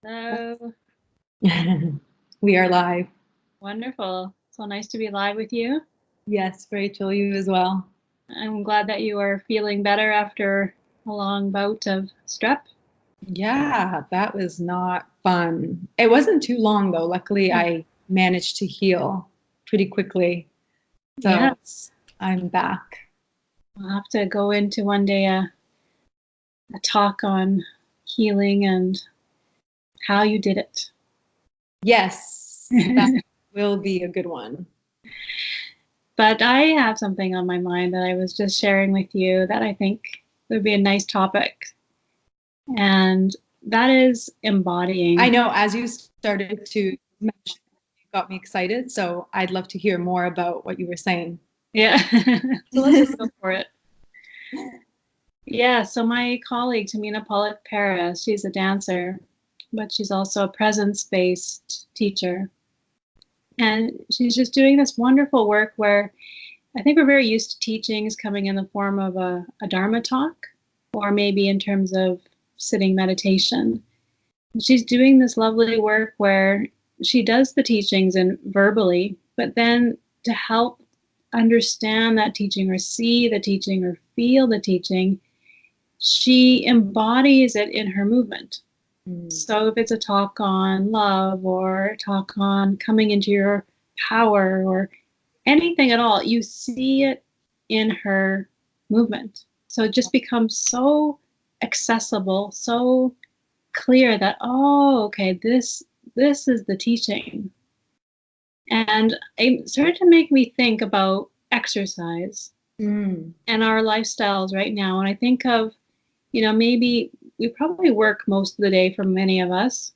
Hello. We are live. Wonderful. So nice to be live with you. Yes, Rachel, you as well. I'm glad that you are feeling better after a long bout of strep. Yeah, that was not fun. It wasn't too long though. Luckily, Hmm. I managed to heal pretty quickly. So Yes. I'm back. We'll have to go into one day a talk on healing and how you did it. Yes, that will be a good one. But I have something on my mind that I was just sharing with you that I think would be a nice topic. And that is I embodying. know as you started to mention, it got me excited. So I'd love to hear more about what you were saying. Yeah. So let's just go for it. Yeah, so my colleague, Tamina Pollock Paris, she's a dancer, but she's also a presence-based teacher. And she's just doing this wonderful work where I think we're very used to teachings coming in the form of a Dharma talk, or maybe in terms of sitting meditation. And she's doing this lovely work where she does the teachings and verbally, but then to help understand that teaching or see the teaching or feel the teaching, she embodies it in her movement. So if it's a talk on love or a talk on coming into your power or anything at all, you see it in her movement. So it just becomes so accessible, so clear that, oh, okay, this is the teaching. And it started to make me think about exercise Mm. and our lifestyles right now. And I think of, maybe we probably work most of the day for many of us.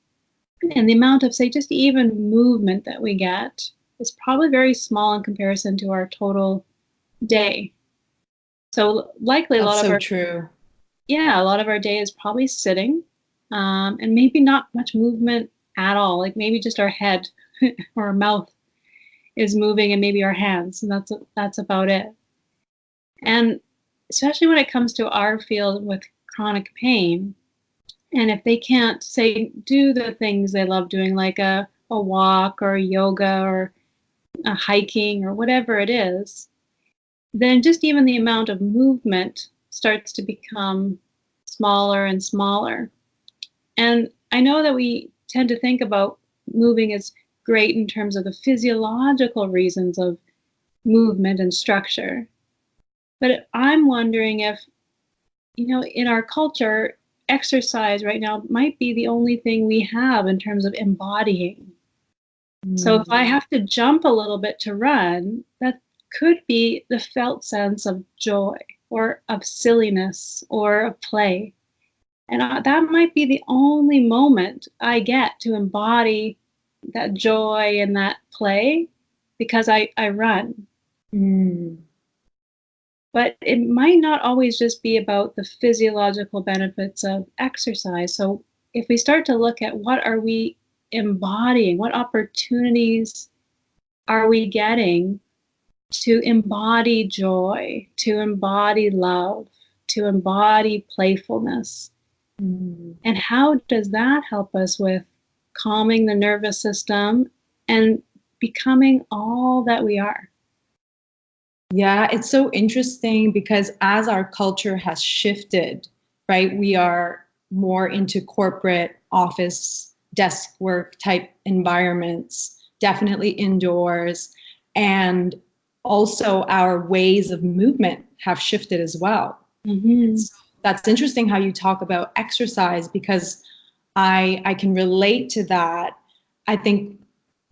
And the amount of, say, just even movement that we get is probably very small in comparison to our total day. So likely That's so true. a lot of our day is probably sitting, and maybe not much movement at all. Like maybe just our head or our mouth is moving, and maybe our hands, and that's about it. And especially when it comes to our field with chronic pain, and if they can't, say, do the things they love doing, like a walk or yoga or a hiking or whatever it is, then just even the amount of movement starts to become smaller and smaller. And I know that we tend to think about moving as great in terms of the physiological reasons of movement and structure. But I'm wondering if, in our culture, exercise right now might be the only thing we have in terms of embodying. So if I Mm. have to jump a little bit to run, that could be the felt sense of joy or of silliness or of play. And that might be the only moment I get to embody that joy and that play because I run. Mm. But it might not always just be about the physiological benefits of exercise. So if we start to look at what are we embodying, what opportunities are we getting to embody joy, to embody love, to embody playfulness, Mm. and how does that help us with calming the nervous system and becoming all that we are? Yeah, it's so interesting because as our culture has shifted, right, we are more into corporate office desk work type environments, definitely indoors. And also our ways of movement have shifted as well. Mm-hmm. So that's interesting how you talk about exercise because I can relate to that. I think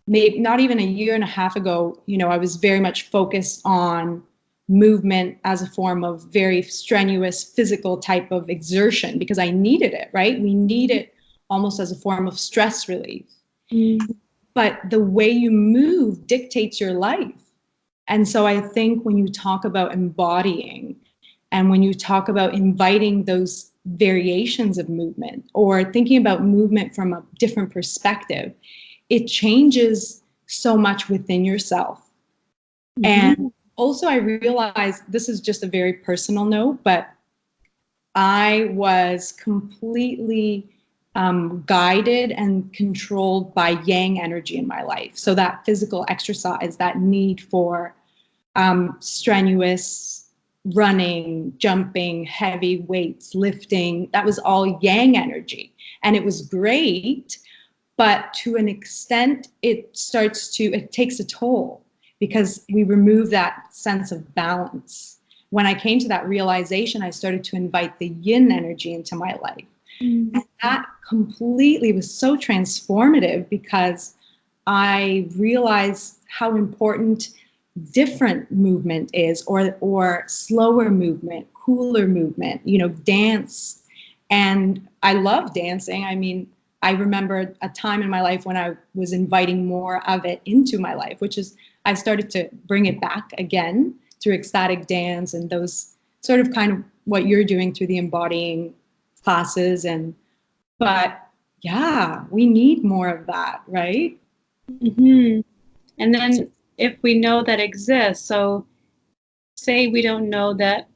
maybe not even a year and a half ago, I was very much focused on movement as a form of very strenuous physical type of exertion because I needed it, right? We need it almost as a form of stress relief. Mm-hmm. But the way you move dictates your life. And so I think when you talk about embodying and when you talk about inviting those variations of movement or thinking about movement from a different perspective, it changes so much within yourself. Mm-hmm. And also, I realized this is just a very personal note, but I was completely guided and controlled by yang energy in my life. So that physical exercise, that need for strenuous running, jumping, heavy weights, lifting, that was all yang energy. And it was great, but to an extent, it takes a toll because we remove that sense of balance. When I came to that realization, I started to invite the yin energy into my life. Mm-hmm. And that completely was so transformative because I realized how important different movement is, or slower movement, cooler movement, dance. And I love dancing. I mean, I remember a time in my life when I was inviting more of it into my life, which is I started to bring it back again through ecstatic dance and those sort of kind of what you're doing through the embodying classes. But yeah, we need more of that, right? Mm-hmm. And then if we know that exists, so say we don't know that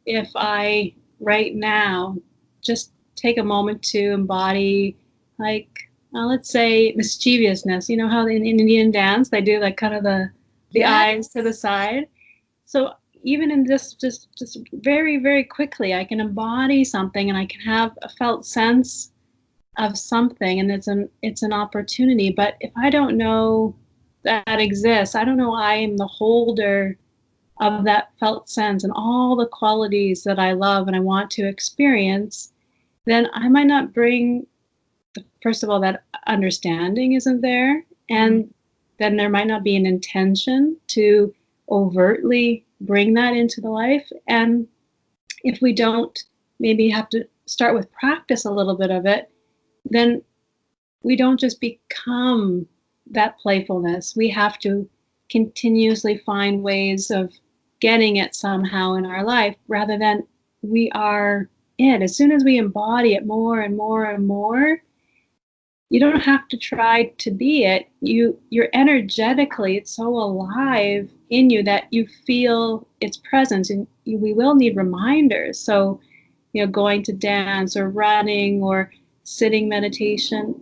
if I right now just take a moment to embody, like, let's say mischievousness, how in Indian dance, they do like kind of the eyes to the side. So even in this, just very, very quickly, I can embody something and I can have a felt sense of something, and it's an opportunity. But if I don't know that exists, I don't know I am the holder of that felt sense and all the qualities that I love and I want to experience, then I might not bring, first of all, that understanding isn't there. And then there might not be an intention to overtly bring that into the life. And if we don't maybe have to start with practice a little bit of it, then we don't just become that playfulness. We have to continuously find ways of getting it somehow in our life rather than we are it. As soon as we embody it more and more and more, you don't have to try to be it. You're energetically, it's so alive in you that you feel its presence, and we will need reminders. So, going to dance or running or sitting meditation,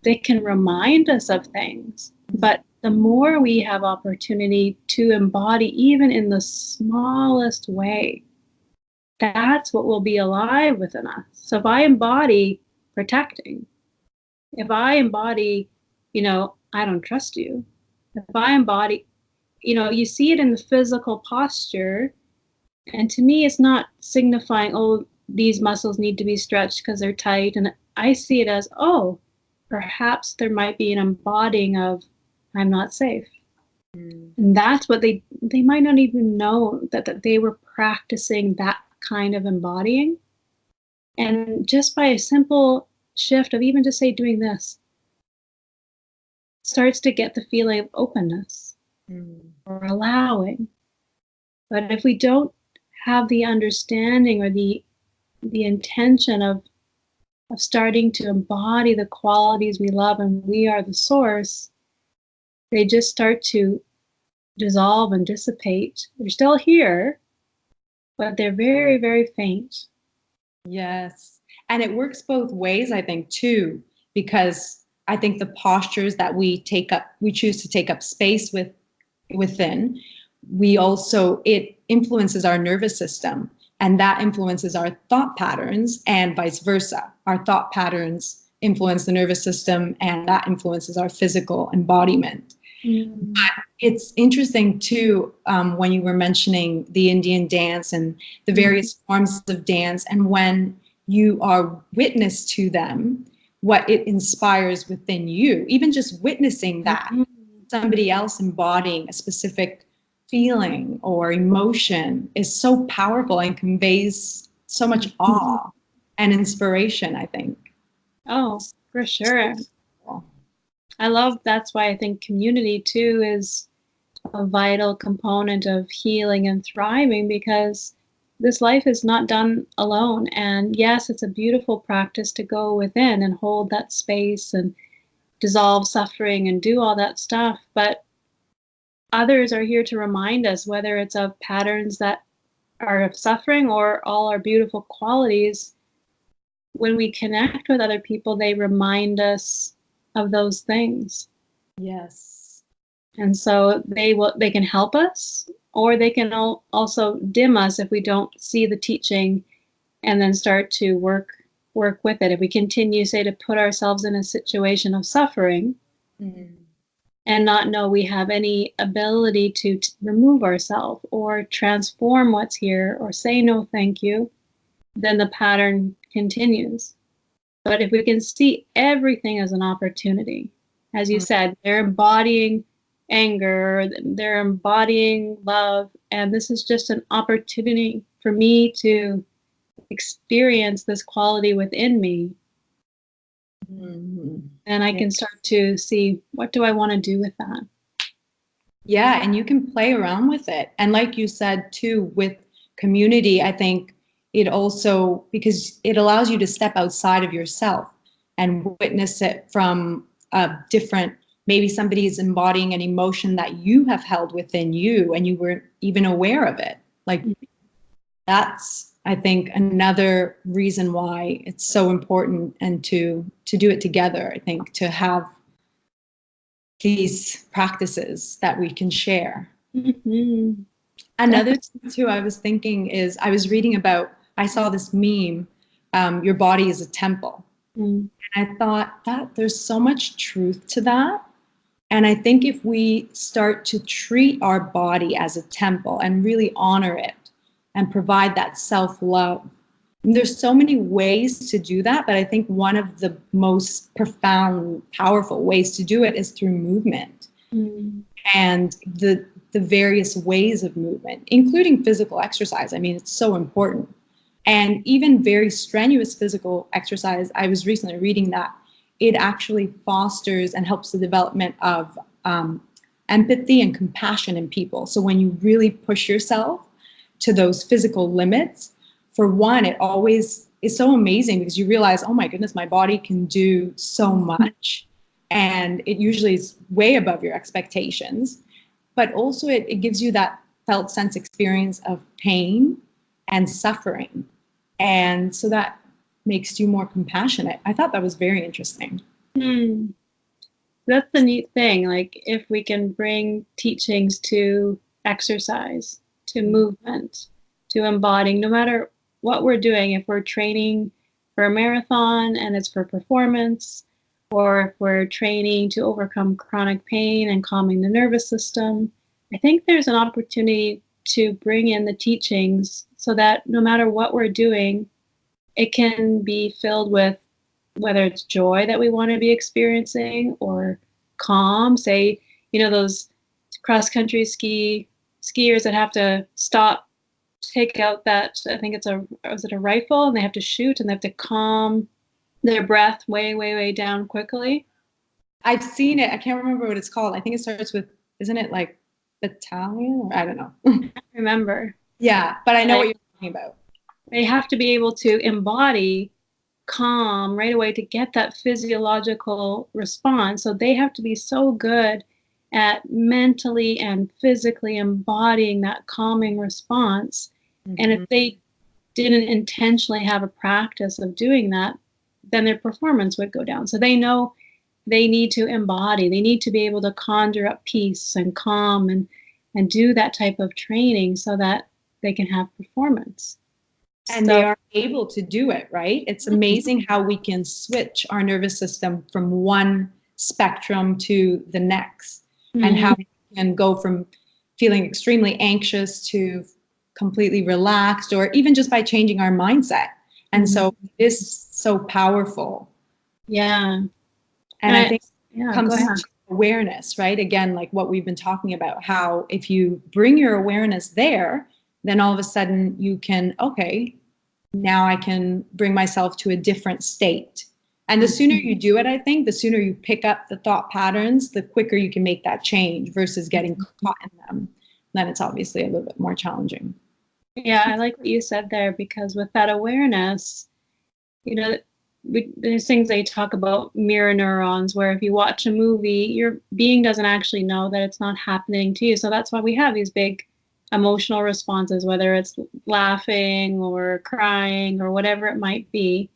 they can remind us of things. But the more we have opportunity to embody, even in the smallest way, that's what will be alive within us. So if I embody protecting, if I embody, I don't trust you, if I embody, you see it in the physical posture. And to me, it's not signifying, oh, these muscles need to be stretched because they're tight. And I see it as, oh, perhaps there might be an embodying of, I'm not safe. And that's what they might not even know that they were practicing that kind of embodying. And just by a simple shift of even just say doing this, starts to get the feeling of openness or allowing. But if we don't have the understanding or the intention of starting to embody the qualities we love and we are the source, they just start to dissolve and dissipate. They're still here, but they're very, very faint. Yes. And it works both ways, I think, too, because I think the postures that we choose to take up space within, it influences our nervous system, and that influences our thought patterns, and vice versa. Our thought patterns influence the nervous system, and that influences our physical embodiment. But it's interesting too, when you were mentioning the Indian dance and the various forms of dance, and when you are witness to them, what it inspires within you, even just witnessing that, somebody else embodying a specific feeling or emotion is so powerful and conveys so much awe and inspiration, I think. Oh, for sure. I love, that's why I think community too is a vital component of healing and thriving, because this life is not done alone. And yes, it's a beautiful practice to go within and hold that space and dissolve suffering and do all that stuff. But others are here to remind us, whether it's of patterns that are of suffering or all our beautiful qualities, when we connect with other people, they remind us of those things. Yes. And so they can help us, or they can also dim us if we don't see the teaching and then start to work with it. If we continue, say, to put ourselves in a situation of suffering and not know we have any ability to remove ourselves or transform what's here or say no thank you, then the pattern continues. But if we can see everything as an opportunity, as you said, they're embodying anger, they're embodying love, and this is just an opportunity for me to experience this quality within me. And I can start to see, what do I want to do with that? Yeah, and you can play around with it. And like you said too, with community, I think it also, because it allows you to step outside of yourself and witness it from a different, maybe somebody is embodying an emotion that you have held within you and you weren't even aware of it. Like that's, I think, another reason why it's so important, and to do it together, I think, to have these practices that we can share. Mm-hmm. Another thing too, I was thinking is, I was reading about, I saw this meme, your body is a temple. And I thought that there's so much truth to that. And I think if we start to treat our body as a temple and really honor it and provide that self-love, there's so many ways to do that, but I think one of the most profound, powerful ways to do it is through movement. And the various ways of movement, including physical exercise. I mean, it's so important. And even very strenuous physical exercise, I was recently reading that it actually fosters and helps the development of empathy and compassion in people. So when you really push yourself to those physical limits, for one, it always is so amazing because you realize, oh my goodness, my body can do so much. And it usually is way above your expectations. But also it gives you that felt sense experience of pain and suffering. And so that makes you more compassionate. I thought that was very interesting. That's the neat thing. Like, if we can bring teachings to exercise, to movement, to embodying, no matter what we're doing, if we're training for a marathon and it's for performance, or if we're training to overcome chronic pain and calming the nervous system, I think there's an opportunity to bring in the teachings so that no matter what we're doing, it can be filled with, whether it's joy that we want to be experiencing or calm. Say, those cross-country skiers that have to stop, take out that, I think it's was it a rifle, and they have to shoot and they have to calm their breath way, way, way down quickly. I've seen it. I can't remember what it's called. I think it starts with, isn't it like Italian? I don't know. I remember. Yeah, but I know what you're talking about. They have to be able to embody calm right away to get that physiological response. So they have to be so good at mentally and physically embodying that calming response. And if they didn't intentionally have a practice of doing that, then their performance would go down. So they know they need to embody, they need to be able to conjure up peace and calm and do that type of training so that they can have performance. And they are able to do it, right? It's amazing how we can switch our nervous system from one spectrum to the next, and how we can go from feeling extremely anxious to completely relaxed, or even just by changing our mindset. And so it is so powerful. Yeah. And I think it comes to awareness, right? Again, like what we've been talking about, how if you bring your awareness there, then all of a sudden you can, okay, now I can bring myself to a different state. And the sooner you do it, I think, the sooner you pick up the thought patterns, the quicker you can make that change versus getting caught in them. Then it's obviously a little bit more challenging. Yeah, I like what you said there, because with that awareness, there's things they talk about, mirror neurons, where if you watch a movie, your being doesn't actually know that it's not happening to you. So that's why we have these big emotional responses, whether it's laughing or crying or whatever it might be.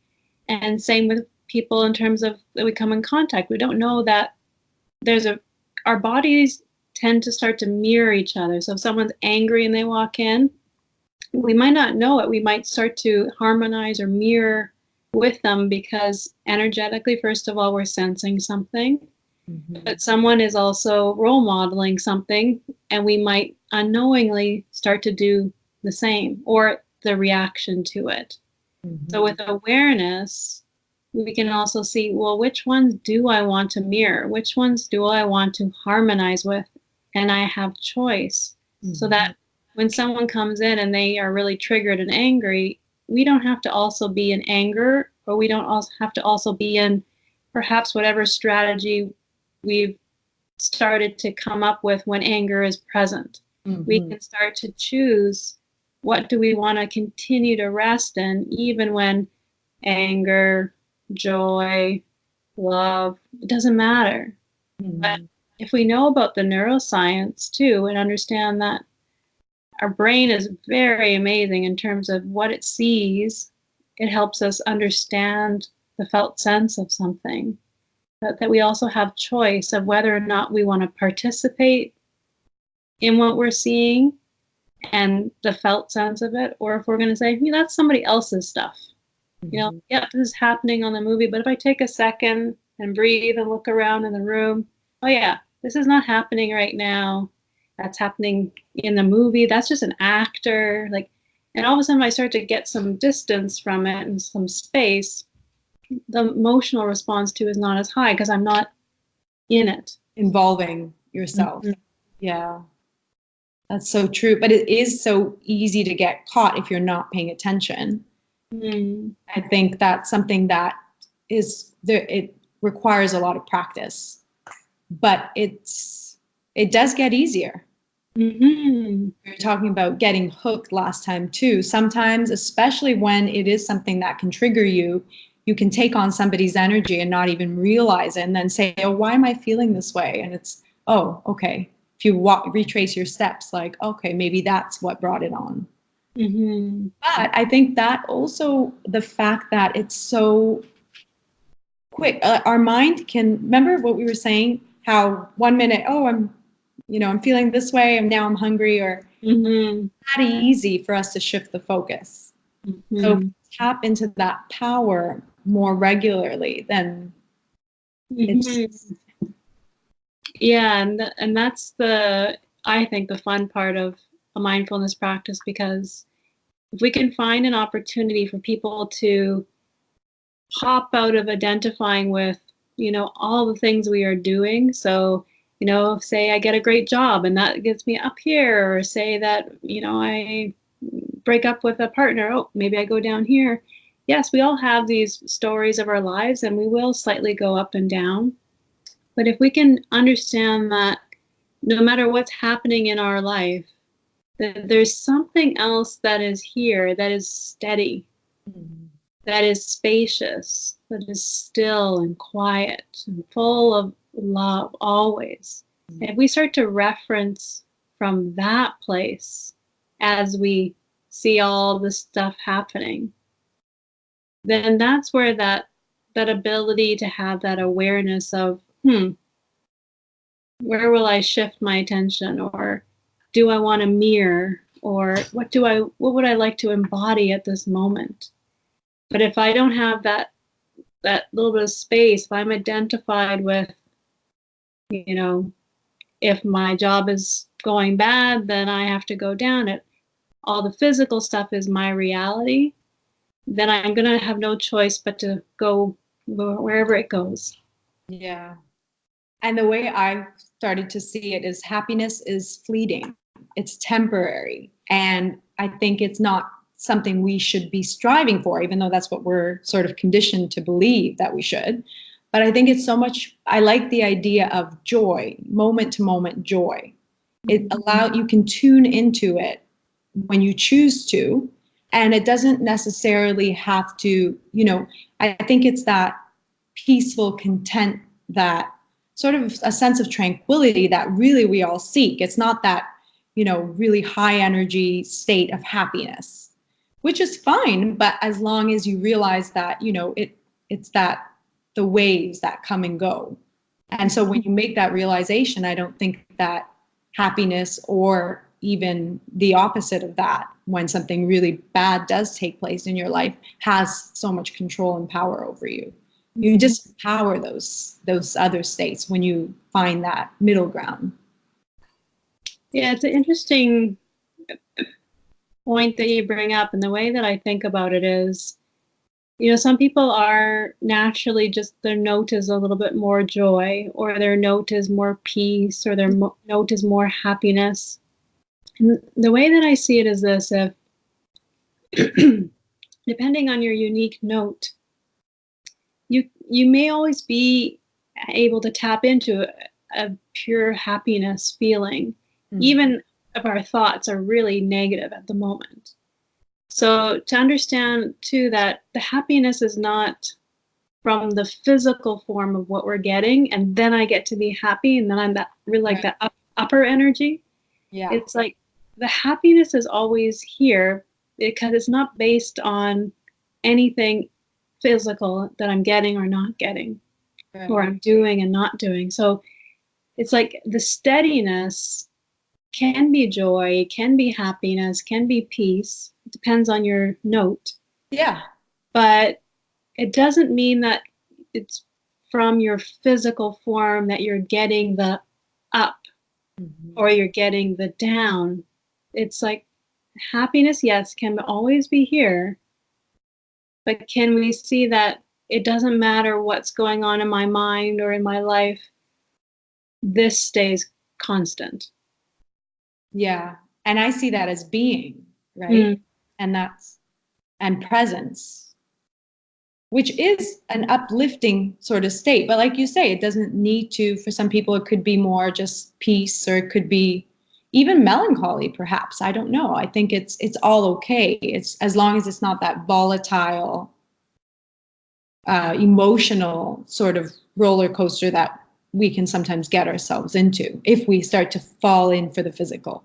And same with people in terms of that we come in contact. We don't know that our bodies tend to start to mirror each other. So if someone's angry and they walk in, we might not know it. We might start to harmonize or mirror with them because energetically, first of all, we're sensing something. But someone is also role modeling something, and we might unknowingly start to do the same or the reaction to it. So with awareness, we can also see, well, which ones do I want to mirror? Which ones do I want to harmonize with? And I have choice. So that when someone comes in and they are really triggered and angry, we don't have to also be in anger, or we don't also have to also be in perhaps whatever strategy we've started to come up with when anger is present. We can start to choose what do we want to continue to rest in, even when anger, joy, love, it doesn't matter. But if we know about the neuroscience too and understand that our brain is very amazing in terms of what it sees, it helps us understand the felt sense of something. That we also have choice of whether or not we want to participate in what we're seeing and the felt sense of it, or if we're going to say, that's somebody else's stuff. This is happening on the movie, but if I take a second and breathe and look around in the room, oh yeah, this is not happening right now. That's happening in the movie. That's just an actor. And all of a sudden I start to get some distance from it and some space. The emotional response to is not as high because I'm not in it. Involving yourself. Yeah. That's so true. But it is so easy to get caught if you're not paying attention. I think that's something that is there. It requires a lot of practice, but it does get easier. We were talking about getting hooked last time too. Sometimes, especially when it is something that can trigger you, you can take on somebody's energy and not even realize it and then say, oh, why am I feeling this way? And it's, oh, okay. If you retrace your steps, okay, maybe that's what brought it on. But I think that also the fact that it's so quick, our mind can, remember what we were saying, how 1 minute, oh, I'm feeling this way and now I'm hungry, or it's not easy for us to shift the focus. So tap into that power more regularly, then it's and that's I think the fun part of a mindfulness practice, because if we can find an opportunity for people to pop out of identifying with all the things we are doing, so say I get a great job and that gets me up here, or say that I break up with a partner, oh, maybe I go down here. Yes, we all have these stories of our lives and we will slightly go up and down. But if we can understand that no matter what's happening in our life, that there's something else that is here, that is steady, that is spacious, that is still and quiet and full of love always. And if we start to reference from that place as we see all the stuff happening, then that's where that ability to have that awareness of, where will I shift my attention, or do I want to mirror, or what would I like to embody at this moment? But if I don't have that little bit of space, if I'm identified with, if my job is going bad, then I have to go down it. All the physical stuff is my reality. Then I'm going to have no choice but to go wherever it goes. Yeah. And the way I started to see it is happiness is fleeting. It's temporary. And I think it's not something we should be striving for, even though that's what we're sort of conditioned to believe that we should. But I think it's so much, I like the idea of joy, moment to moment joy. You can tune into it when you choose to, and it doesn't necessarily have to, I think it's that peaceful content, that sort of a sense of tranquility that really we all seek. It's not that, really high energy state of happiness, which is fine. But as long as you realize that, It's that the waves that come and go. And so when you make that realization, I don't think that happiness, or even the opposite of that, when something really bad does take place in your life, has so much control and power over you. You just empower those other states when you find that middle ground. Yeah, it's an interesting point that you bring up, and the way that I think about it is, some people are naturally just, their note is a little bit more joy, or their note is more peace, or their note is more happiness. And the way that I see it is this: if depending on your unique note, you may always be able to tap into a pure happiness feeling, even if our thoughts are really negative at the moment. So to understand too that the happiness is not from the physical form of what we're getting, and then I get to be happy, and then I'm that really like that upper energy. Yeah. It's like the happiness is always here because it's not based on anything physical that I'm getting or not getting, or I'm doing and not doing. So it's like the steadiness can be joy, can be happiness, can be peace. It depends on your note. Yeah. But it doesn't mean that it's from your physical form that you're getting the up or you're getting the down. It's like happiness, yes, can always be here. But can we see that it doesn't matter what's going on in my mind or in my life, this stays constant. Yeah. And I see that as being, right? And presence, which is an uplifting sort of state. But like you say, it doesn't need to, for some people, it could be more just peace, or it could be even melancholy, perhaps. I don't know. I think it's all okay. It's as long as it's not that volatile, emotional sort of roller coaster that we can sometimes get ourselves into if we start to fall in for the physical,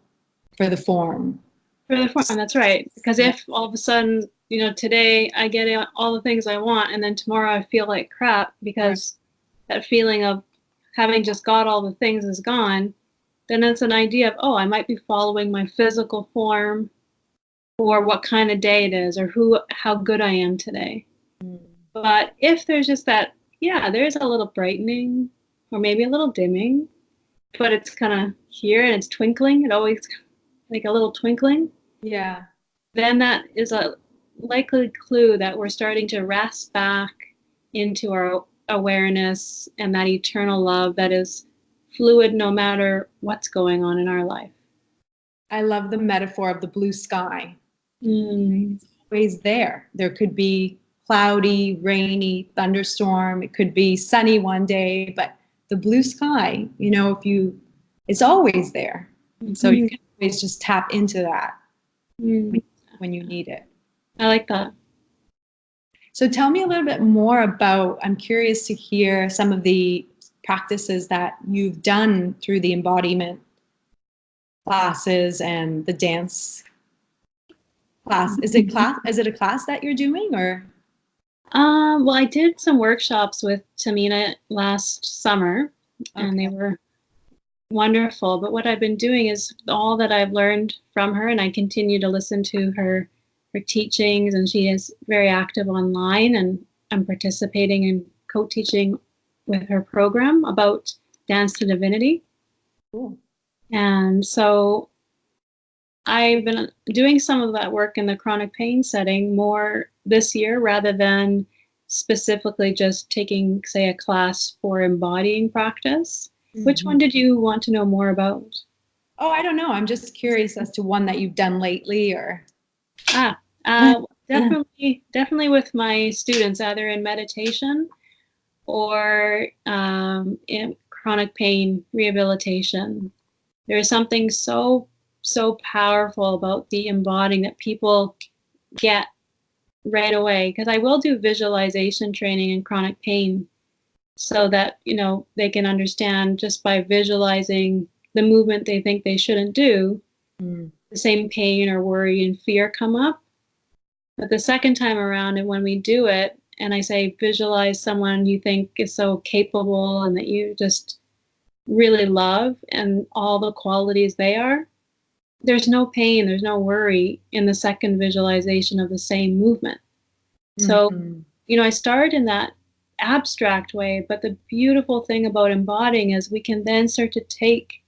for the form. For the form, that's right. Because if all of a sudden, today I get all the things I want, and then tomorrow I feel like crap because that feeling of having just got all the things is gone, then it's an idea of, I might be following my physical form, or what kind of day it is, or how good I am today. But if there's just that, there's a little brightening or maybe a little dimming, but it's kind of here and it's twinkling. It always like a little twinkling. Yeah. Then that is a likely clue that we're starting to rest back into our awareness and that eternal love that is fluid no matter what's going on in our life. I love the metaphor of the blue sky. It's always there. There could be cloudy, rainy, thunderstorm. It could be sunny one day, but the blue sky, it's always there. So you can always just tap into that when you need it. I like that. So tell me a little bit more about, I'm curious to hear some of the practices that you've done through the embodiment classes and the dance class. Is it a class that you're doing, or? Well, I did some workshops with Tamina last summer, and they were wonderful. But what I've been doing is all that I've learned from her, and I continue to listen to her teachings, and she is very active online, and I'm participating in co-teaching with her program about Dance to Divinity. Cool. And so I've been doing some of that work in the chronic pain setting more this year, rather than specifically just taking, say, a class for embodying practice. Which one did you want to know more about? Oh, I don't know. I'm just curious as to one that you've done lately, or. Definitely with my students, either in meditation or in chronic pain rehabilitation. There's something so powerful about the embodying that people get right away, because I will do visualization training in chronic pain so that they can understand, just by visualizing the movement they think they shouldn't do, the same pain or worry and fear come up. But the second time around, and when we do it and I say, visualize someone you think is so capable and that you just really love and all the qualities they are, there's no pain, there's no worry in the second visualization of the same movement. So, I start in that abstract way, but the beautiful thing about embodying is we can then start to take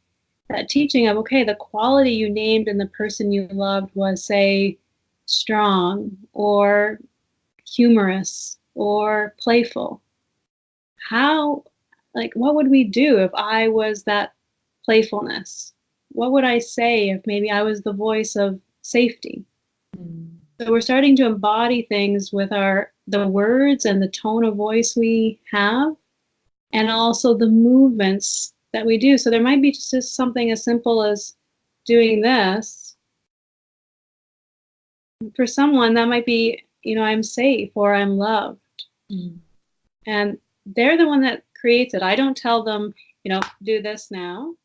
that teaching of, okay, the quality you named in the person you loved was, say, strong or humorous or playful. How, what would we do if I was that playfulness? What would I say if maybe I was the voice of safety? So we're starting to embody things with the words and the tone of voice we have, and also the movements that we do. So there might be just something as simple as doing this. For someone, that might be, I'm safe or I'm loved. And they're the one that creates it. I don't tell them, do this now.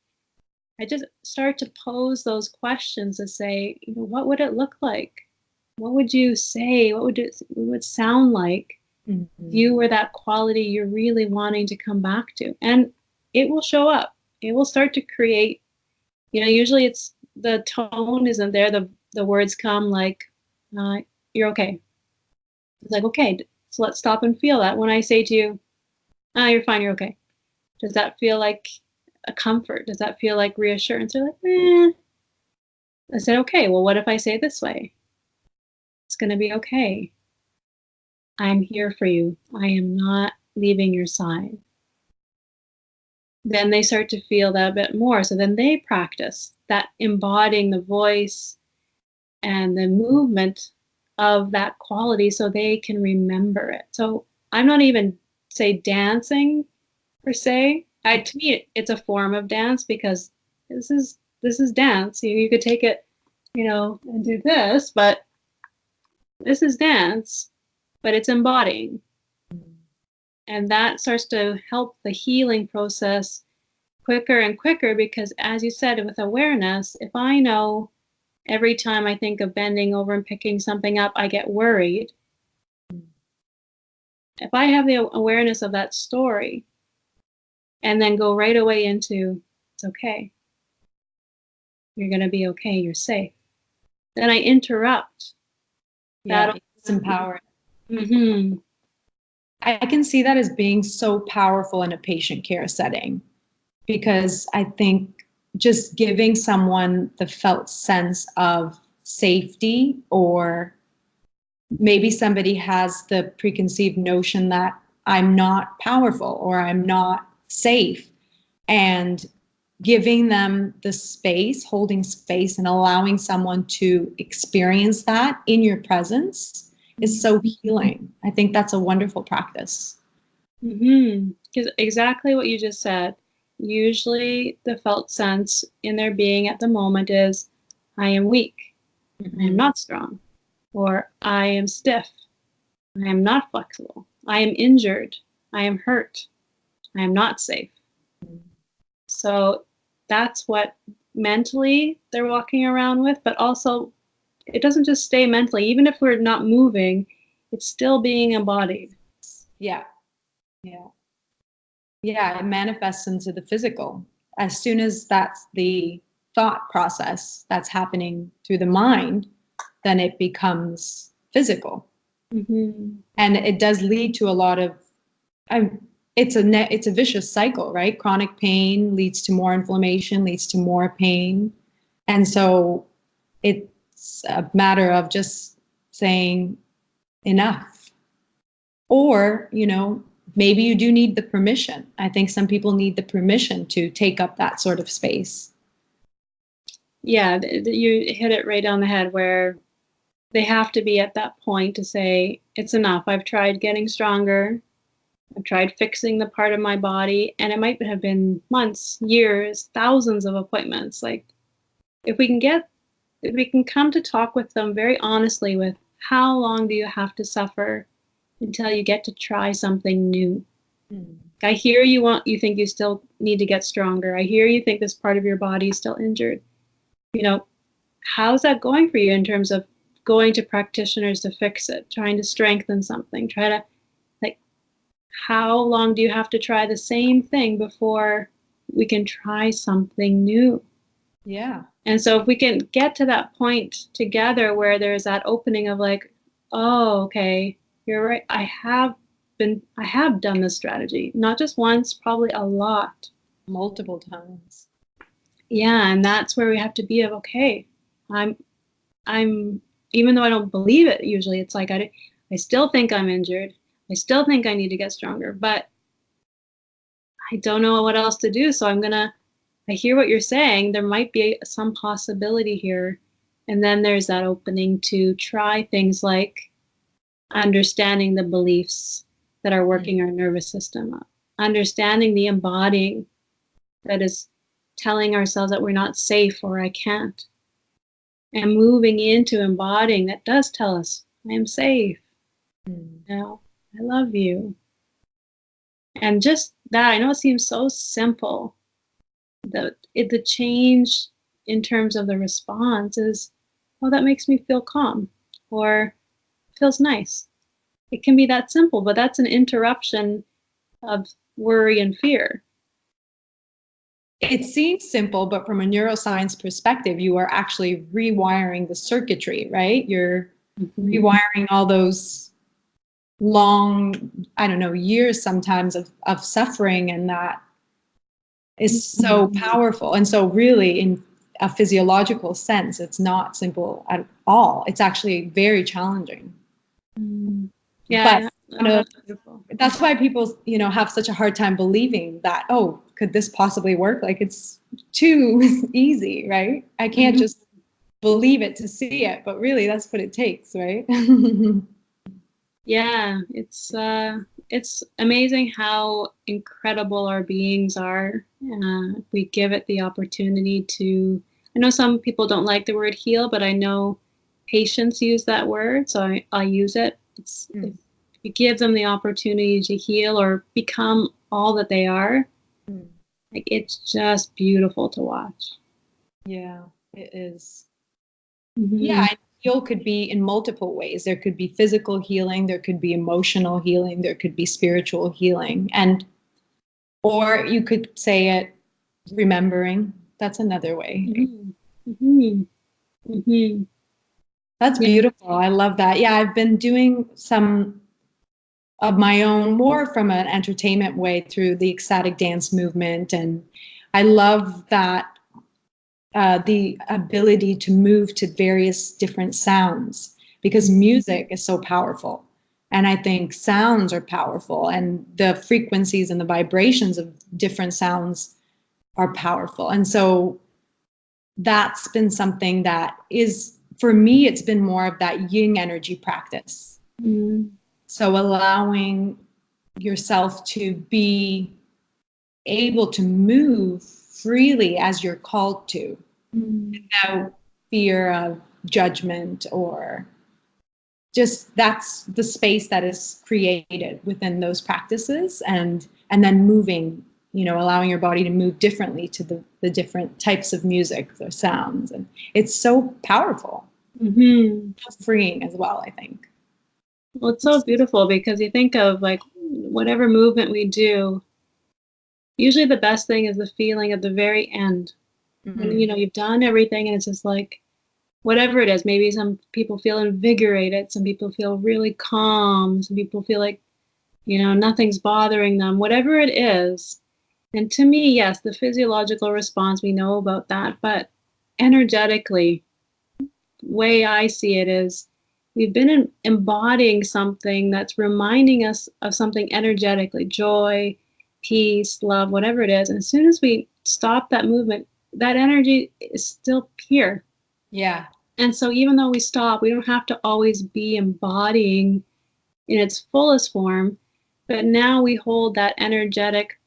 I just start to pose those questions to say, what would it look like? What would you say? What would it sound like if you were that quality you're really wanting to come back to? And it will show up. It will start to create, usually it's the tone isn't there. The words come like, you're okay. It's like, okay, so let's stop and feel that. When I say to you, you're fine, you're okay. Does that feel like a comfort? Does that feel like reassurance? They're like, I said, okay, well, what if I say it this way? It's going to be okay. I'm here for you. I am not leaving your side. Then they start to feel that a bit more. So then they practice that embodying the voice and the movement of that quality so they can remember it. So I'm not even, say, dancing per se. To me, it's a form of dance because this is dance. You could take it, and do this, but this is dance, but it's embodying. And that starts to help the healing process quicker and quicker because, as you said, with awareness, if I know every time I think of bending over and picking something up, I get worried. If I have the awareness of that story and then go right away into, it's okay. You're going to be okay. You're safe. Then I interrupt. Yeah, it's empowering. Mm-hmm. I can see that as being so powerful in a patient care setting because I think just giving someone the felt sense of safety, or maybe somebody has the preconceived notion that I'm not powerful or I'm not safe, and giving them the space, holding space and allowing someone to experience that in your presence is so healing. I think that's a wonderful practice. Because exactly what you just said. Usually the felt sense in their being at the moment is, I am weak. I am not strong. Or I am stiff. I am not flexible. I am injured. I am hurt. I am not safe. So that's what mentally they're walking around with, but also it doesn't just stay mentally. Even if we're not moving, it's still being embodied. Yeah. It manifests into the physical. As soon as that's the thought process that's happening through the mind, then it becomes physical. And it does lead to a lot of, it's a vicious cycle, right? Chronic pain leads to more inflammation, leads to more pain. And so it's a matter of just saying enough. Or, maybe you do need the permission. I think some people need the permission to take up that sort of space. Yeah, you hit it right on the head where they have to be at that point to say, it's enough. I've tried getting stronger. I've tried fixing the part of my body, and it might have been months, years, thousands of appointments. Like, if we can come to talk with them very honestly with, how long do you have to suffer until you get to try something new? I hear you think you still need to get stronger. I hear you think this part of your body is still injured. How's that going for you in terms of going to practitioners to fix it, trying to strengthen something, try to how long do you have to try the same thing before we can try something new? Yeah. And so if we can get to that point together where there's that opening of like, oh, okay, you're right. I have done this strategy, not just once, probably a lot. Multiple times. Yeah, and that's where we have to be of, okay, I'm even though I don't believe it usually, it's like I still think I'm injured. I still think I need to get stronger, but I don't know what else to do. So I hear what you're saying. There might be some possibility here. And then there's that opening to try things like understanding the beliefs that are working our nervous system up, understanding the embodying that is telling ourselves that we're not safe or I can't, and moving into embodying that does tell us, I am safe. Now, I love you. And just that, I know it seems so simple. The change in terms of the response is, oh, that makes me feel calm or feels nice. It can be that simple, but that's an interruption of worry and fear. It seems simple, but from a neuroscience perspective, you are actually rewiring the circuitry, right? You're rewiring all those long, I don't know, years sometimes of suffering, and that is so powerful. And so really, in a physiological sense, it's not simple at all. It's actually very challenging. Yeah, but that's why people, have such a hard time believing that, oh, could this possibly work? Like, it's too easy, right? I can't just believe it to see it, but really that's what it takes, right? Yeah, it's amazing how incredible our beings are. We give it the opportunity to. I know some people don't like the word heal, but I know patients use that word, so I use it. If you give them the opportunity to heal or become all that they are, like it's just beautiful to watch. Yeah, it is. Mm-hmm. Yeah, heal could be in multiple ways. There could be physical healing, there could be emotional healing, there could be spiritual healing. Or you could say it remembering. That's another way. Mm-hmm. Mm-hmm. That's beautiful. I love that. Yeah, I've been doing some of my own, more from an entertainment way through the ecstatic dance movement. And I love that the ability to move to various different sounds, because music is so powerful. And I think sounds are powerful, and the frequencies and the vibrations of different sounds are powerful. And so that's been something that is, for me, it's been more of that yin energy practice. So allowing yourself to be able to move freely as you're called to, without fear of judgment, or just, that's the space that is created within those practices. And then moving, allowing your body to move differently to the different types of music or sounds. And it's so powerful. Freeing as well, I think. Well, it's so beautiful because you think of like whatever movement we do, usually the best thing is the feeling at the very end. When you've done everything and it's just like whatever it is, maybe some people feel invigorated, some people feel really calm, some people feel like nothing's bothering them, whatever it is. And to me, yes, the physiological response, we know about that, but energetically, the way I see it is we've been embodying something that's reminding us of something energetically, joy, peace, love, whatever it is. And as soon as we stop that movement, that energy is still here. Yeah. And so even though we stop, we don't have to always be embodying in its fullest form, but now we hold that energetic,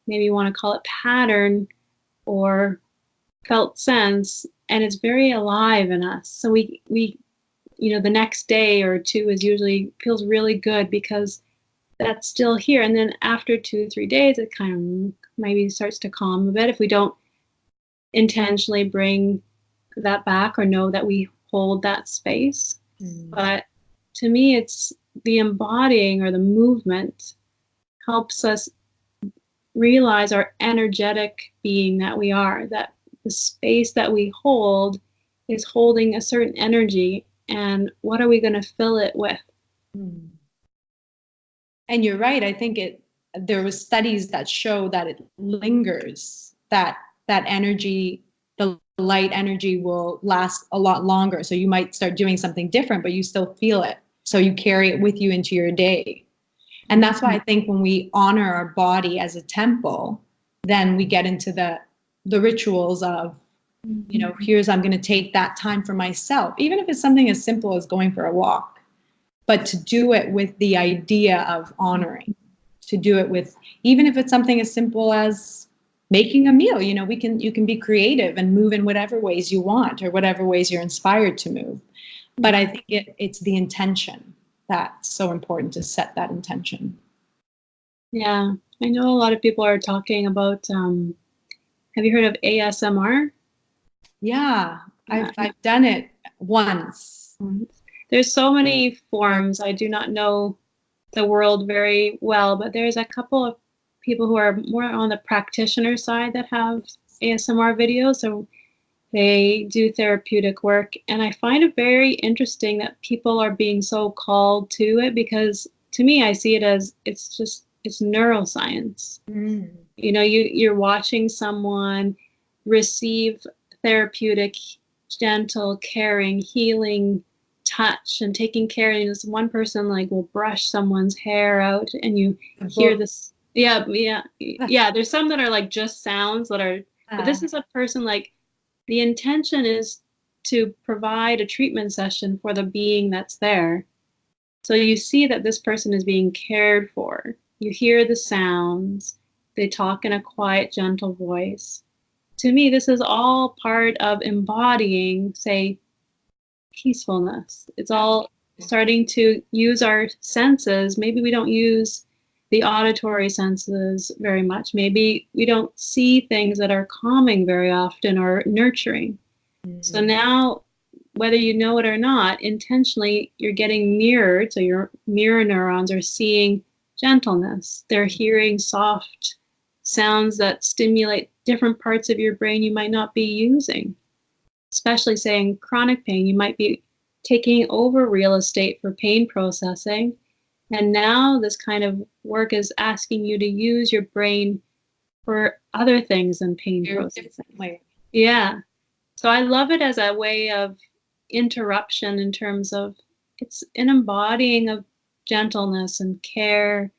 maybe you want to call it pattern or felt sense, and it's very alive in us. So we the next day or two is usually feels really good because that's still here. And then after 2 or 3 days, it kind of maybe starts to calm a bit if we don't intentionally bring that back or know that we hold that space. But to me, it's the embodying or the movement helps us realize our energetic being that we are, that the space that we hold is holding a certain energy, and what are we going to fill it with? Mm. And you're right. I think there was studies that show that it lingers, that energy, the light energy will last a lot longer. So you might start doing something different, but you still feel it. So you carry it with you into your day. And that's why I think when we honor our body as a temple, then we get into the rituals of, you know, here's, I'm going to take that time for myself, even if it's something as simple as going for a walk, but to do it with the idea of honoring, to do it with, even if it's something as simple as making a meal, you know, you can be creative and move in whatever ways you want or whatever ways you're inspired to move. But I think it's the intention that's so important, to set that intention. Yeah, I know a lot of people are talking about, have you heard of ASMR? Yeah, I've done it once. There's so many forms. I do not know the world very well, but there's a couple of people who are more on the practitioner side that have ASMR videos. So they do therapeutic work. And I find it very interesting that people are being so called to it, because to me, I see it as it's neuroscience. Mm. You know, you're watching someone receive therapeutic, gentle, caring, healing touch and taking care. And this one person like will brush someone's hair out, and you hear this. Yeah. There's some that are like just sounds that are, but this is a person, like, the intention is to provide a treatment session for the being that's there. So you see that this person is being cared for. You hear the sounds. They talk in a quiet, gentle voice. To me, this is all part of embodying, say, peacefulness. It's all starting to use our senses. Maybe we don't use the auditory senses very much. Maybe we don't see things that are calming very often or nurturing. Mm-hmm. So now, whether you know it or not, intentionally, you're getting mirrored. So your mirror neurons are seeing gentleness. They're hearing soft sounds that stimulate different parts of your brain you might not be using. Especially, say, in chronic pain, you might be taking over real estate for pain processing. And now this kind of work is asking you to use your brain for other things than pain processing. Yeah. So I love it as a way of interruption, in terms of it's an embodying of gentleness and care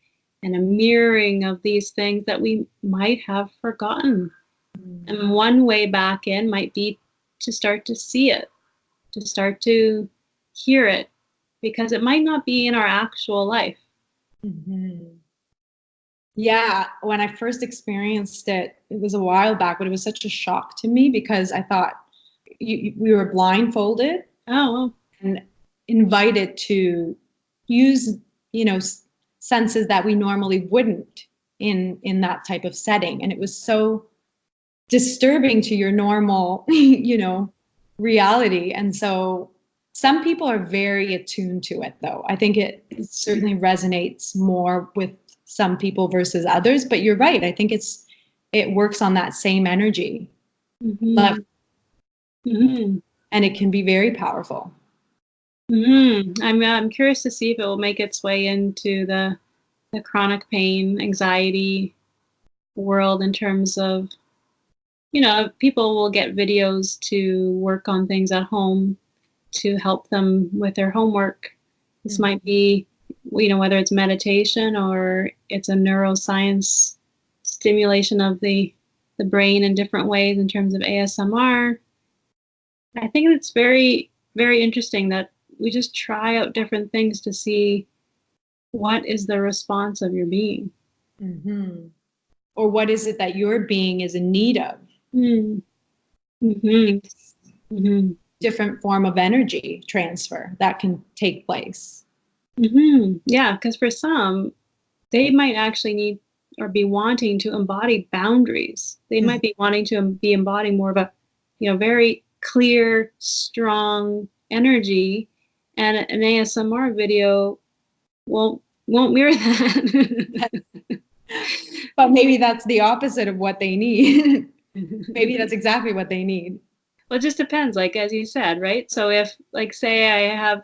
and a mirroring of these things that we might have forgotten. Mm-hmm. And one way back in might be to start to see it, to start to hear it, because it might not be in our actual life. Mm-hmm. Yeah, when I first experienced it, it was a while back, but it was such a shock to me, because I thought we were blindfolded and invited to use, you know, senses that we normally wouldn't in that type of setting. And it was so disturbing to your normal, you know, reality. And so some people are very attuned to it, though. I think it certainly resonates more with some people versus others. But you're right. I think it works on that same energy. Mm-hmm. Mm-hmm. And it can be very powerful. Mm-hmm. I'm curious to see if it will make its way into the chronic pain, anxiety world, in terms of, you know, people will get videos to work on things at home to help them with their homework. This mm-hmm. might be, you know, whether it's meditation or it's a neuroscience stimulation of the brain in different ways in terms of ASMR. I think it's very, very interesting that we just try out different things to see what is the response of your being. Mm-hmm. Or what is it that your being is in need of? Mm-hmm. Mm-hmm. Different form of energy transfer that can take place. Mm-hmm. Yeah, because for some, they might actually need or be wanting to embody boundaries. They might be wanting to be embodying more of a, you know, very clear, strong energy, and an ASMR video won't mirror that. But maybe that's the opposite of what they need. Maybe that's exactly what they need. Well, it just depends, like as you said, right? So if, like, say I have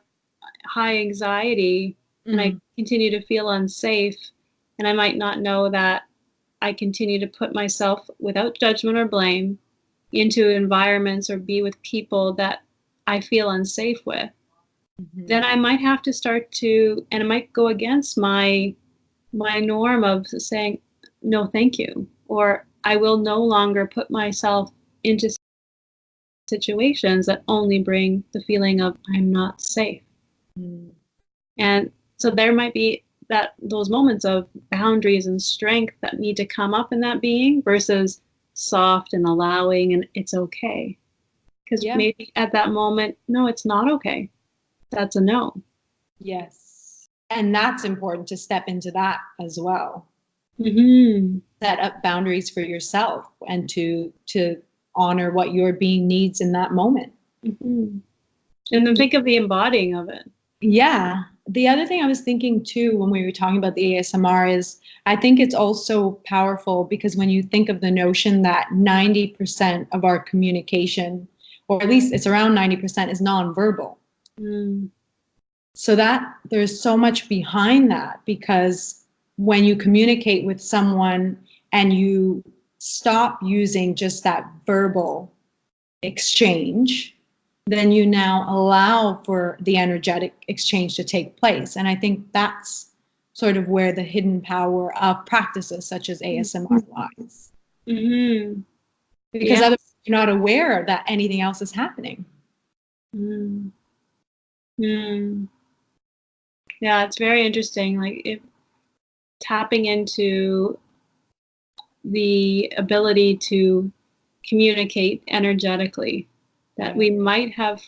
high anxiety and I continue to feel unsafe, and I might not know that I continue to put myself without judgment or blame into environments or be with people that I feel unsafe with, then I might have to start to, and it might go against my norm of saying, no, thank you, or I will no longer put myself into situations that only bring the feeling of I'm not safe. And so there might be those moments of boundaries and strength that need to come up in that being versus soft and allowing and it's okay. Because maybe at that moment, no, it's not okay. That's a no. Yes. And that's important to step into that as well. Set up boundaries for yourself and to honor what your being needs in that moment. And then think of the embodying of it. Yeah. The other thing I was thinking too when we were talking about the ASMR is I think it's also powerful because when you think of the notion that 90% of our communication, or at least it's around 90%, is nonverbal. So that there's so much behind that, because when you communicate with someone and you stop using just that verbal exchange, then you now allow for the energetic exchange to take place. And I think that's sort of where the hidden power of practices such as ASMR lies. Because otherwise you're not aware that anything else is happening. Yeah, it's very interesting. Like tapping into the ability to communicate energetically that we might have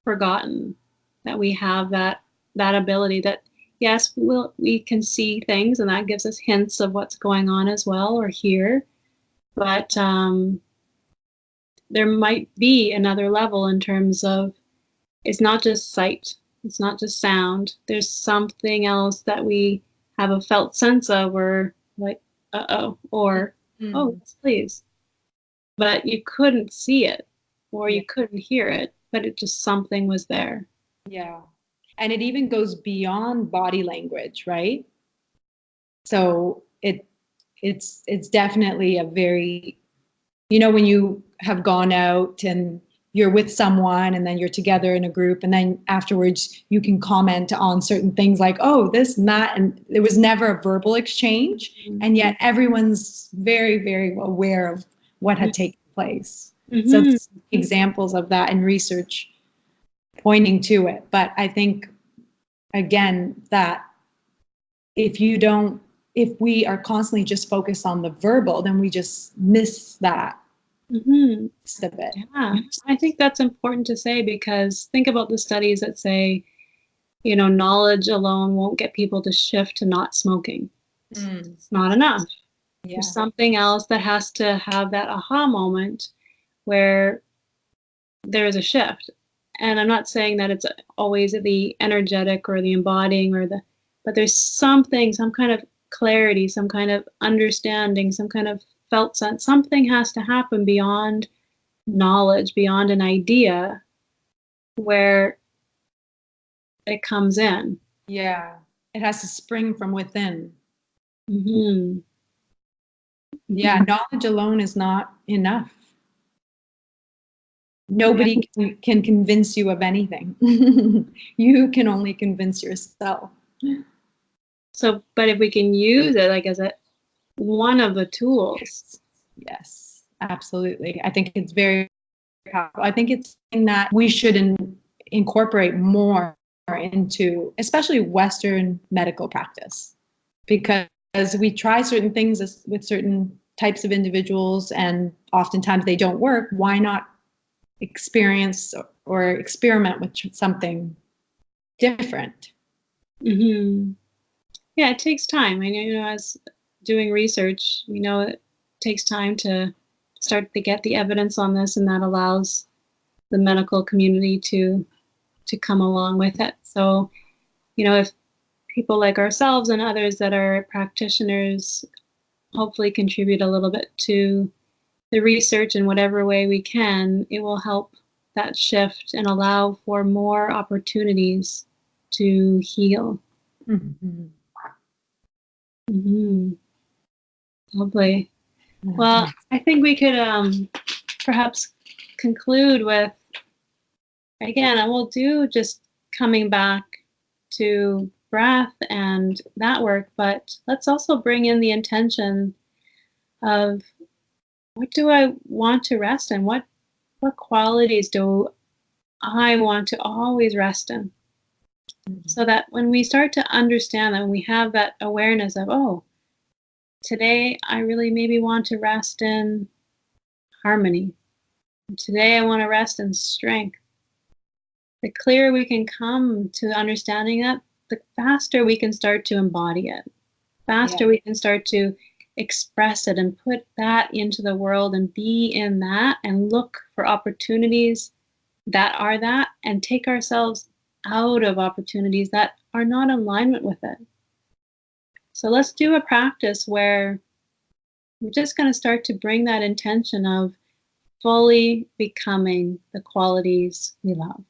forgotten that we have that ability, that yes, we can see things and that gives us hints of what's going on as well, or hear, but there might be another level in terms of it's not just sight, it's not just sound, there's something else that we have a felt sense of, or like uh-oh, or oh yes, please, but you couldn't see it or you couldn't hear it, but it just something was there. Yeah. And it even goes beyond body language, right? So it's definitely a very, when you have gone out and you're with someone and then you're together in a group and then afterwards you can comment on certain things like, oh, this and that, and there was never a verbal exchange, and yet everyone's very, very aware of what had taken place. So examples of that in research pointing to it. But I think, again, that if we are constantly just focused on the verbal, then we just miss that. Just a bit. Yeah, I think that's important to say, because think about the studies that say, knowledge alone won't get people to shift to not smoking. It's not enough. There's something else that has to have that aha moment where there is a shift. And I'm not saying that it's always the energetic or the embodying but there's something, some kind of clarity, some kind of understanding, some kind of felt sense. Something has to happen beyond knowledge, beyond an idea, where it comes in. Yeah, it has to spring from within. Yeah, knowledge alone is not enough. Nobody can convince you of anything. You can only convince yourself. So, but if we can use it like as one of the tools. Yes, absolutely. I think it's very powerful. I think it's something that we should incorporate more into, especially Western medical practice, because we try certain things with certain types of individuals and oftentimes they don't work. Why not experience or experiment with something different? Yeah, it takes time. I know, as doing research, it takes time to start to get the evidence on this, and that allows the medical community to come along with it. So, if people like ourselves and others that are practitioners hopefully contribute a little bit to the research in whatever way we can, it will help that shift and allow for more opportunities to heal. Mhm. Mm-hmm. Lovely. Well, I think we could perhaps conclude with, again, I will do just coming back to breath and that work, but let's also bring in the intention of what do I want to rest in? What qualities do I want to always rest in? So that when we start to understand that, when we have that awareness of, oh, today I really maybe want to rest in harmony. Today I want to rest in strength. The clearer we can come to understanding that, the faster we can start to embody it. Faster we can start to express it and put that into the world and be in that and look for opportunities that are that and take ourselves out of opportunities that are not in alignment with it. So let's do a practice where we're just going to start to bring that intention of fully becoming the qualities we love.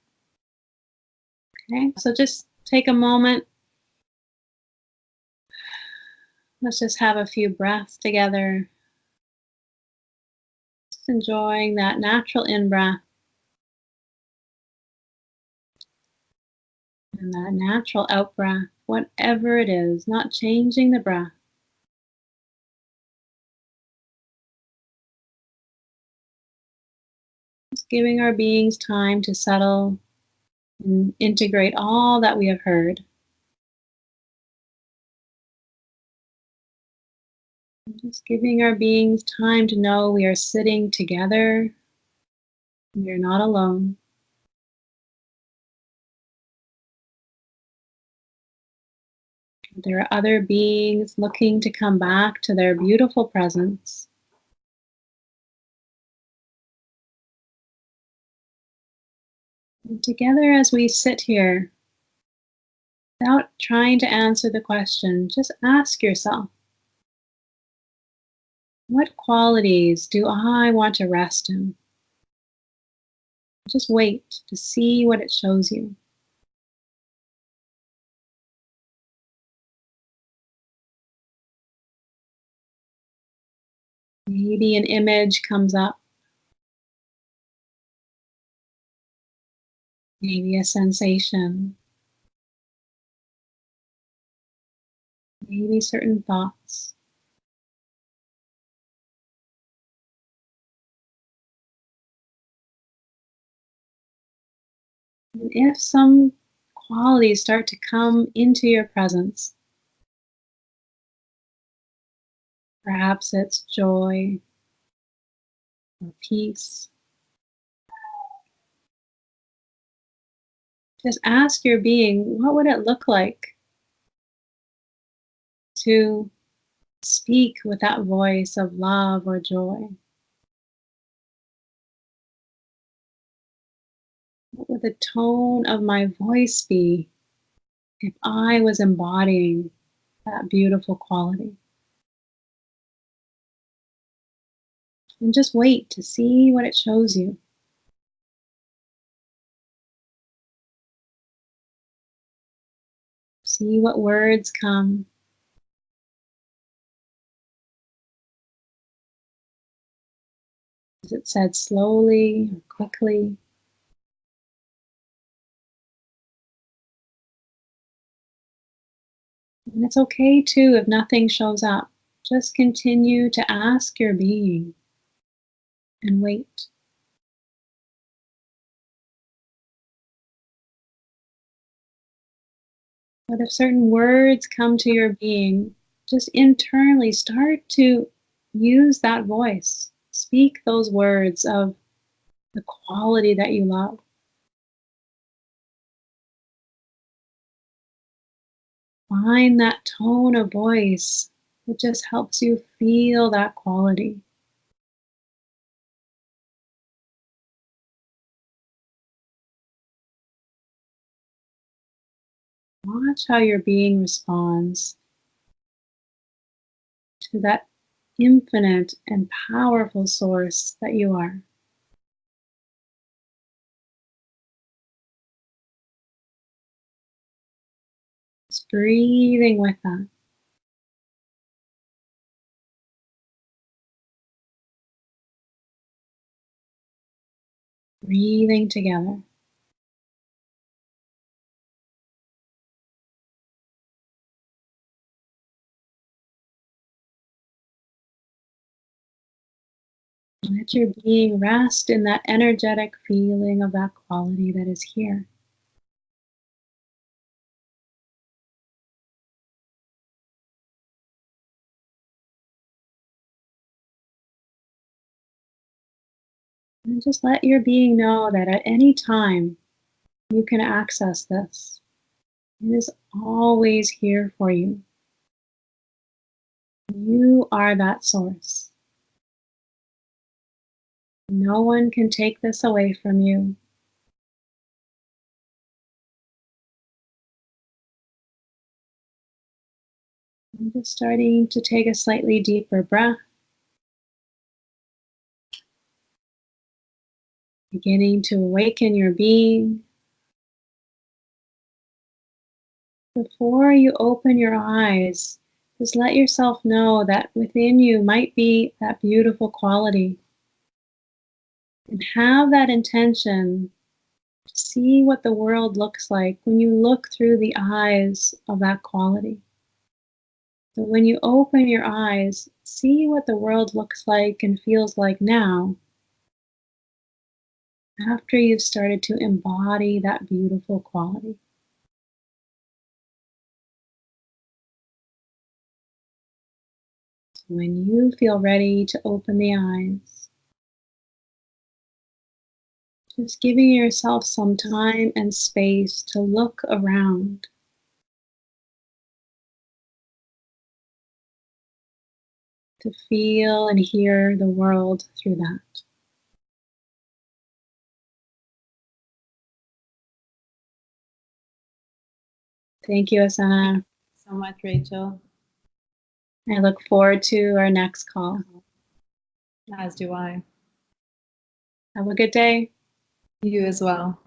Okay, so just take a moment. Let's just have a few breaths together. Just enjoying that natural in-breath and that natural out-breath, whatever it is, not changing the breath. Just giving our beings time to settle and integrate all that we have heard. Just giving our beings time to know we are sitting together. We are not alone. There are other beings looking to come back to their beautiful presence. And together as we sit here, without trying to answer the question, just ask yourself, what qualities do I want to rest in? Just wait to see what it shows you. Maybe an image comes up, maybe a sensation, maybe certain thoughts. And if some qualities start to come into your presence, perhaps it's joy or peace, just ask your being, what would it look like to speak with that voice of love or joy? What would the tone of my voice be if I was embodying that beautiful quality? And just wait to see what it shows you. See what words come. Is it said slowly or quickly? And it's okay too if nothing shows up. Just continue to ask your being and wait. But if certain words come to your being, just internally start to use that voice. Speak those words of the quality that you love. Find that tone of voice that just helps you feel that quality. Watch how your being responds to that infinite and powerful source that you are. Just breathing with that. Breathing together. Let your being rest in that energetic feeling of that quality that is here. And just let your being know that at any time you can access this. It is always here for you. You are that source. No one can take this away from you. I'm just starting to take a slightly deeper breath, beginning to awaken your being. Before you open your eyes, just let yourself know that within you might be that beautiful quality. And have that intention to see what the world looks like when you look through the eyes of that quality. So when you open your eyes, see what the world looks like and feels like now, after you've started to embody that beautiful quality. So when you feel ready to open the eyes, just giving yourself some time and space to look around. To feel and hear the world through that. Thank you, Asana. So much, Rachel. I look forward to our next call. As do I. Have a good day. You as well.